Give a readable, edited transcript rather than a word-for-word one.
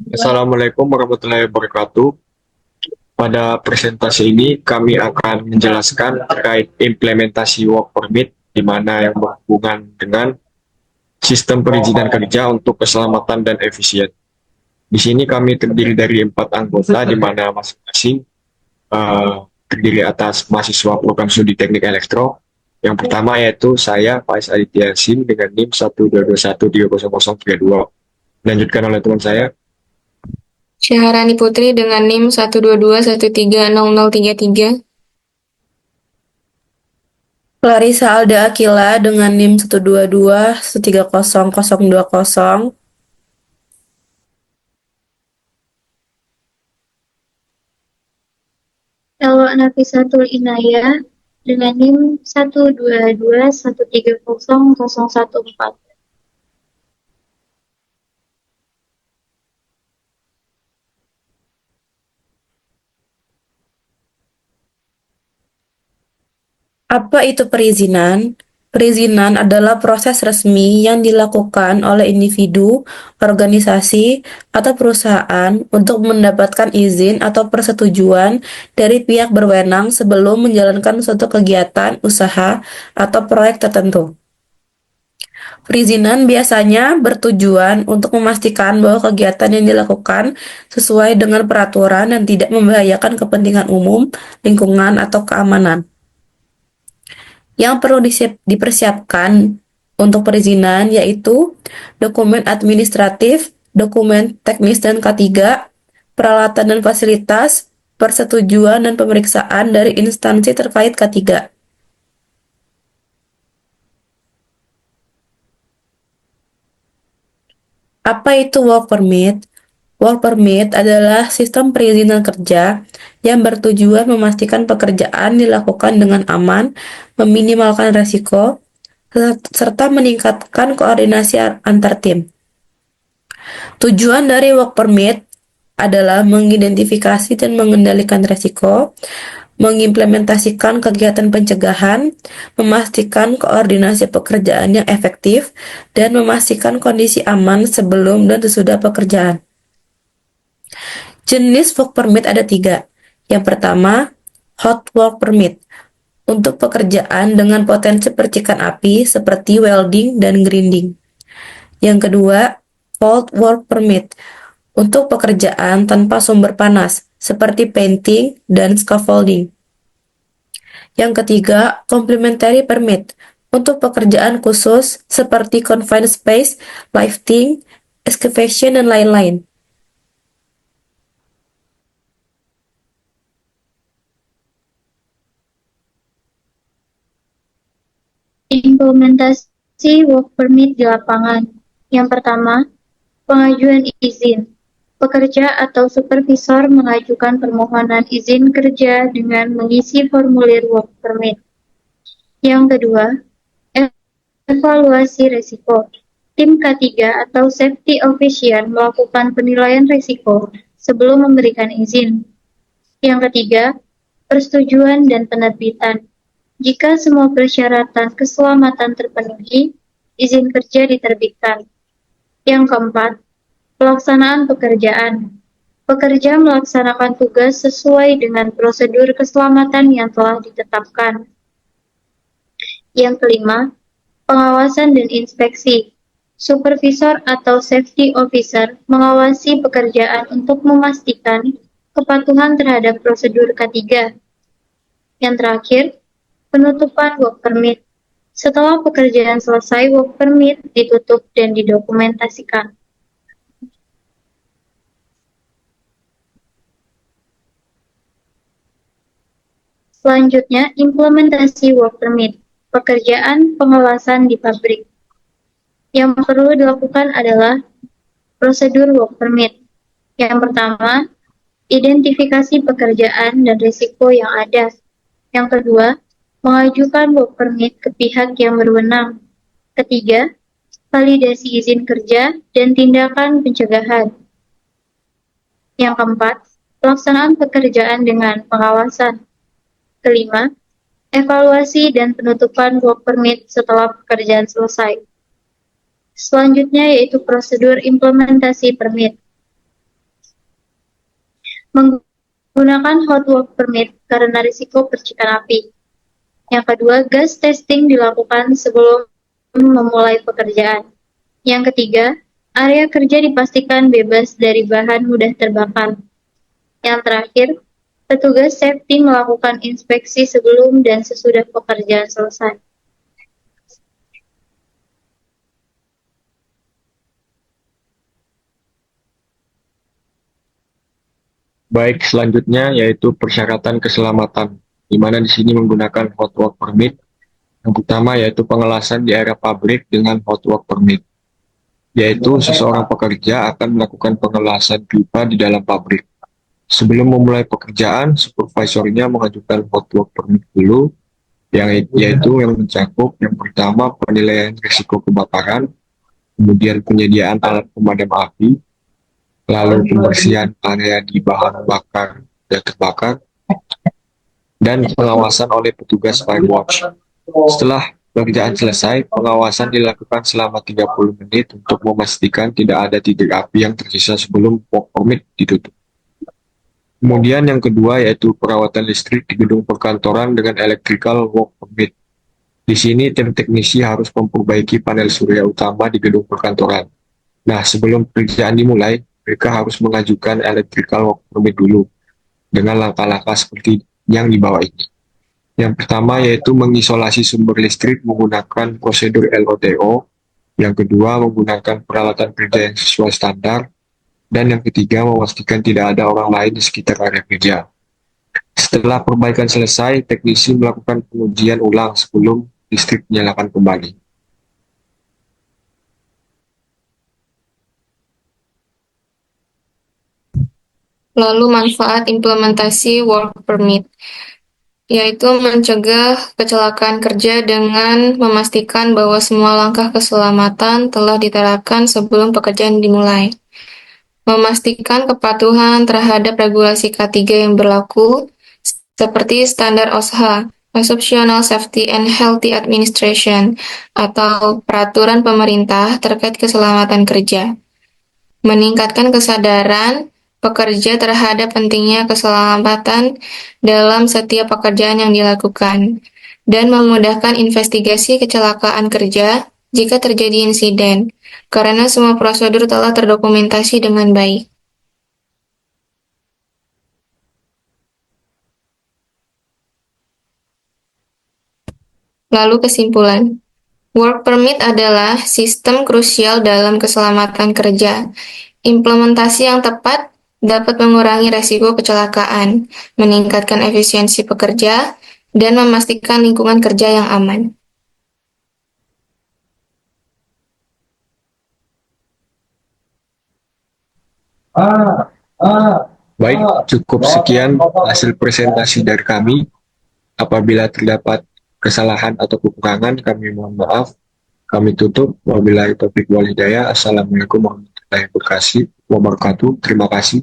Assalamualaikum warahmatullahi wabarakatuh. Pada presentasi ini kami akan menjelaskan terkait implementasi work permit di mana yang berhubungan dengan sistem perizinan kerja untuk keselamatan dan efisien. Di sini kami terdiri dari 4 anggota di mana masing-masing terdiri atas mahasiswa program studi teknik elektro. Yang pertama yaitu saya, Faiz Aditya Yasin dengan NIM 122130032. Dilanjutkan oleh teman saya. Syaharani Putri dengan NIM 122130033. Clarissa Alda Akila dengan NIM 122130020. Elwa Nafisatul Inayah dengan NIM 122130014. Apa itu perizinan? Perizinan adalah proses resmi yang dilakukan oleh individu, organisasi, atau perusahaan untuk mendapatkan izin atau persetujuan dari pihak berwenang sebelum menjalankan suatu kegiatan, usaha, atau proyek tertentu. Perizinan biasanya bertujuan untuk memastikan bahwa kegiatan yang dilakukan sesuai dengan peraturan dan tidak membahayakan kepentingan umum, lingkungan, atau keamanan. Yang perlu dipersiapkan untuk perizinan yaitu dokumen administratif, dokumen teknis dan K3, peralatan dan fasilitas, persetujuan dan pemeriksaan dari instansi terkait K3. Apa itu work permit? Work permit adalah sistem perizinan kerja yang bertujuan memastikan pekerjaan dilakukan dengan aman, meminimalkan risiko, serta meningkatkan koordinasi antar tim. Tujuan dari work permit adalah mengidentifikasi dan mengendalikan risiko, mengimplementasikan kegiatan pencegahan, memastikan koordinasi pekerjaan yang efektif, dan memastikan kondisi aman sebelum dan sesudah pekerjaan. Jenis work permit ada 3. Yang pertama, hot work permit untuk pekerjaan dengan potensi percikan api seperti welding dan grinding. Yang kedua, cold work permit untuk pekerjaan tanpa sumber panas seperti painting dan scaffolding. Yang ketiga, complementary permit untuk pekerjaan khusus seperti confined space, lifting, excavation, dan lain-lain. Implementasi work permit di lapangan. Yang pertama, pengajuan izin. Pekerja atau supervisor mengajukan permohonan izin kerja dengan mengisi formulir work permit. Yang kedua, evaluasi risiko. Tim K3 atau safety official melakukan penilaian risiko sebelum memberikan izin. Yang ketiga, persetujuan dan penerbitan. Jika semua persyaratan keselamatan terpenuhi, izin kerja diterbitkan. Yang keempat, pelaksanaan pekerjaan. Pekerja melaksanakan tugas sesuai dengan prosedur keselamatan yang telah ditetapkan. Yang kelima, pengawasan dan inspeksi. Supervisor atau safety officer mengawasi pekerjaan untuk memastikan kepatuhan terhadap prosedur K3. Yang terakhir, penutupan work permit. Setelah pekerjaan selesai, work permit ditutup dan didokumentasikan. Selanjutnya, implementasi work permit. Pekerjaan pengawasan di pabrik. Yang perlu dilakukan adalah prosedur work permit. Yang pertama, identifikasi pekerjaan dan risiko yang ada. Yang kedua, mengajukan work permit ke pihak yang berwenang. Ketiga, validasi izin kerja dan tindakan pencegahan. Yang keempat, pelaksanaan pekerjaan dengan pengawasan. Kelima, evaluasi dan penutupan work permit setelah pekerjaan selesai. Selanjutnya yaitu prosedur implementasi permit. Menggunakan hot work permit karena risiko percikan api. Yang kedua, gas testing dilakukan sebelum memulai pekerjaan. Yang ketiga, area kerja dipastikan bebas dari bahan mudah terbakar. Yang terakhir, petugas safety melakukan inspeksi sebelum dan sesudah pekerjaan selesai. Baik, selanjutnya yaitu persyaratan keselamatan, di mana di sini menggunakan hot work permit. Yang pertama yaitu pengelasan di area pabrik dengan hot work permit, yaitu seseorang pekerja akan melakukan pengelasan pipa di dalam pabrik. Sebelum memulai pekerjaan, supervisornya mengajukan hot work permit dulu, yaitu yang mencakup yang pertama penilaian risiko kebakaran, kemudian penyediaan alat pemadam api, lalu pembersihan area di bahan bakar dan terbakar, dan pengawasan oleh petugas firewatch. Setelah pekerjaan selesai, pengawasan dilakukan selama 30 menit untuk memastikan tidak ada titik api yang tersisa sebelum work permit ditutup. Kemudian yang kedua yaitu perawatan listrik di gedung perkantoran dengan electrical work permit. Di sini tim teknisi harus memperbaiki panel surya utama di gedung perkantoran. Nah, sebelum pekerjaan dimulai, mereka harus mengajukan electrical work permit dulu dengan langkah-langkah seperti yang di bawah ini. Yang pertama yaitu mengisolasi sumber listrik menggunakan prosedur LOTO. Yang kedua menggunakan peralatan kerja yang sesuai standar. Dan yang ketiga memastikan tidak ada orang lain di sekitar area kerja. Setelah perbaikan selesai, teknisi melakukan pengujian ulang sebelum listrik dinyalakan kembali. Lalu manfaat implementasi work permit, yaitu mencegah kecelakaan kerja dengan memastikan bahwa semua langkah keselamatan telah diterapkan sebelum pekerjaan dimulai. Memastikan kepatuhan terhadap regulasi K3 yang berlaku, seperti standar OSHA, Occupational Safety and Healthy Administration, atau peraturan pemerintah terkait keselamatan kerja. Meningkatkan kesadaran pekerja terhadap pentingnya keselamatan dalam setiap pekerjaan yang dilakukan, dan memudahkan investigasi kecelakaan kerja jika terjadi insiden, karena semua prosedur telah terdokumentasi dengan baik. Lalu kesimpulan. Work permit adalah sistem krusial dalam keselamatan kerja. Implementasi yang tepat dapat mengurangi resiko kecelakaan, meningkatkan efisiensi pekerja, dan memastikan lingkungan kerja yang aman. Baik, cukup sekian hasil presentasi dari kami. Apabila terdapat kesalahan atau kekurangan, kami mohon maaf. Kami tutup. Wabillahi taufiq wal hidayah. Assalamualaikum warahmatullahi wabarakatuh. Terima kasih.